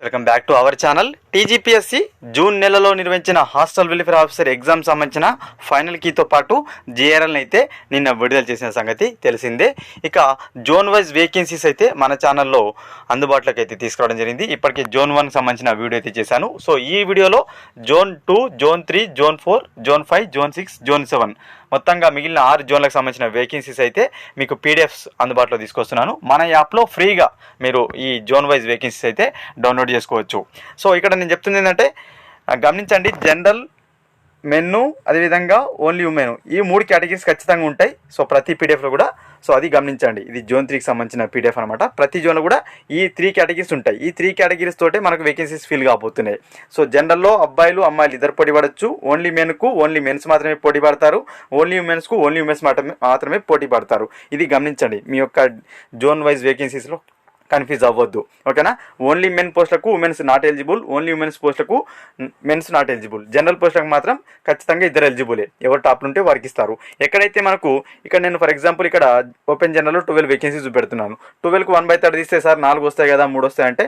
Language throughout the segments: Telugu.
Welcome back to our channel. TGPSC June నెలలో నిర్వహించిన హాస్టల్ వెల్ఫేర్ ఆఫీసర్ ఎగ్జామ్ సంబంధించిన ఫైనల్ కీతో పాటు జిఆర్ఎల్ని అయితే నిన్న విడుదల చేసిన సంగతి తెలిసిందే. ఇక జోన్ వైజ్ వేకెన్సీస్ అయితే మన ఛానల్లో అందుబాటులోకి అయితే తీసుకురావడం జరిగింది. ఇప్పటికే జోన్ 1 సంబంధించిన వీడియో అయితే చేశాను. సో ఈ వీడియోలో zone 2, zone 3, zone 4, zone 5, zone 6, zone 7 మొత్తంగా మిగిలిన 6 జోన్లకు సంబంధించిన వేకెన్సీస్ అయితే మీకు పీడిఎఫ్స్ అందుబాటులో తీసుకొస్తున్నాను. మన యాప్లో ఫ్రీగా మీరు ఈ జోన్ వైజ్ వేకెన్సీస్ అయితే డౌన్లోడ్ చేసుకోవచ్చు. సో ఇక్కడ నేను చెప్తుంది ఏంటంటే గమనించండి, జనరల్, మెన్ను, అదేవిధంగా ఓన్లీ ఉమెన్, ఈ 3 కేటగిరీస్ ఖచ్చితంగా ఉంటాయి. సో ప్రతి పీడిఎఫ్లో కూడా సో అది గమనించండి. ఇది జోన్ 3కి సంబంధించిన పీడిఎఫ్ అనమాట. ప్రతి జోన్లో కూడా ఈ 3 కేటగిరీస్ ఉంటాయి. ఈ 3 కేటగిరీస్ తోటే మనకు వేకెన్సీస్ ఫిల్ కాబోతున్నాయి. సో జనరల్లో అబ్బాయిలు అమ్మాయిలు ఇద్దరు పోటీ పడవచ్చు. ఓన్లీ మెన్కు ఓన్లీ మెన్స్ మాత్రమే పోటీ పడతారు. ఓన్లీ ఉమెన్స్కు ఓన్లీ ఉమెన్స్ మాత్రమే పోటీ పడతారు. ఇది గమనించండి. మీ యొక్క జోన్ వైజ్ వేకెన్సీస్లో కన్ఫ్యూజ్ అవ్వద్దు, ఓకేనా. ఓన్లీ మెన్ పోస్టులకు women's not eligible, only women's పోస్టులకు మెన్స్ నాట్ ఎలిజిబుల్. జనరల్ పోస్టులకు మాత్రం ఖచ్చితంగా ఇద్దరు ఎలిజిబులే. ఎవరు టాప్ ఉంటే వారికి ఇస్తారు. ఎక్కడైతే మనకు ఇక్కడ నేను ఫర్ ఎగ్జాంపుల్ ఇక్కడ ఓపెన్ జనరల్లో 12 వేకెన్సీస్ చూపెడుతున్నాను. 12కు 1/3 తీస్తే సార్ 4 వస్తాయి కదా, 3 వస్తాయి అంటే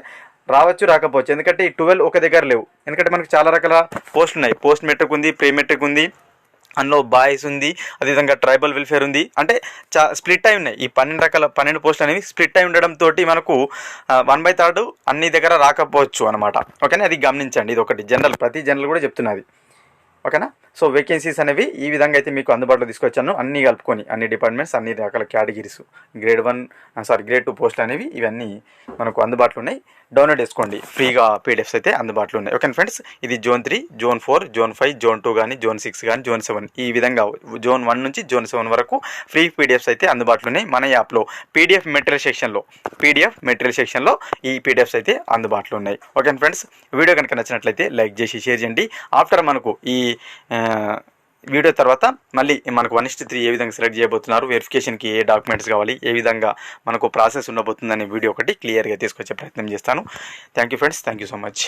రావచ్చు, రాకపోవచ్చు. ఎందుకంటే ఈ 12 ఒక దగ్గర లేవు. ఎందుకంటే మనకు చాలా రకాల పోస్టులు ఉన్నాయి. పోస్ట్ మెట్రిక్ ఉంది, ప్రీ మెట్రిక్ ఉంది, అందులో బాయ్స్ ఉంది, అదేవిధంగా ట్రైబల్ వెల్ఫేర్ ఉంది. అంటే స్ప్లిట్ అయి ఉన్నాయి. ఈ 12 పోస్టులు అనేవి స్ప్లిట్ అయి ఉండడంతో మనకు 1/3 అన్ని దగ్గర రాకపోవచ్చు అనమాట, ఓకేనా. అది గమనించండి. ఇది ఒకటి జనరల్, ప్రతి జనరల్ కూడా చెప్తున్నది, ఓకేనా. సో వేకెన్సీస్ అనేవి ఈ విధంగా అయితే మీకు అందుబాటులో తీసుకొచ్చాను. అన్నీ కలుపుకొని అన్ని డిపార్ట్మెంట్స్, అన్ని రకాల కేటగిరీస్, గ్రేడ్ 2 పోస్టులు అనేవి ఇవన్నీ మనకు అందుబాటులో ఉన్నాయి. డౌన్లోడ్ చేసుకోండి, ఫ్రీగా పీడిఎఫ్స్ అయితే అందుబాటులో ఉన్నాయి, ఓకే ఫ్రెండ్స్. ఇది జోన్ 3, జోన్ 4, జోన్ 5, జోన్ 2 కానీ, జోన్ 6 కానీ, జోన్ 7 ఈ విధంగా జోన్ 1 నుంచి జోన్ 7 వరకు ఫ్రీ పీడిఎఫ్స్ అయితే అందుబాటులో ఉన్నాయి. మన యాప్లో పీడిఎఫ్ మెటీరియల్ సెక్షన్లో ఈ పీడిఎఫ్స్ అయితే అందుబాటులో ఉన్నాయి, ఓకే ఫ్రెండ్స్. వీడియో కనుక నచ్చినట్లయితే లైక్ చేసి షేర్ చేయండి. ఆఫ్టర్ మనకు ఈ వీడియో తర్వాత మళ్ళీ మనకు 1:3 ఏ విధంగా సెలెక్ట్ చేయబోతున్నారు, వెరిఫికేషన్కి ఏ డాక్యుమెంట్స్ కావాలి, ఏ విధంగా మనకు ప్రాసెస్ ఉండబోతుందనే వీడియో ఒకటి క్లియర్గా తీసుకొచ్చే ప్రయత్నం చేస్తాను. Thank you friends, thank you so much.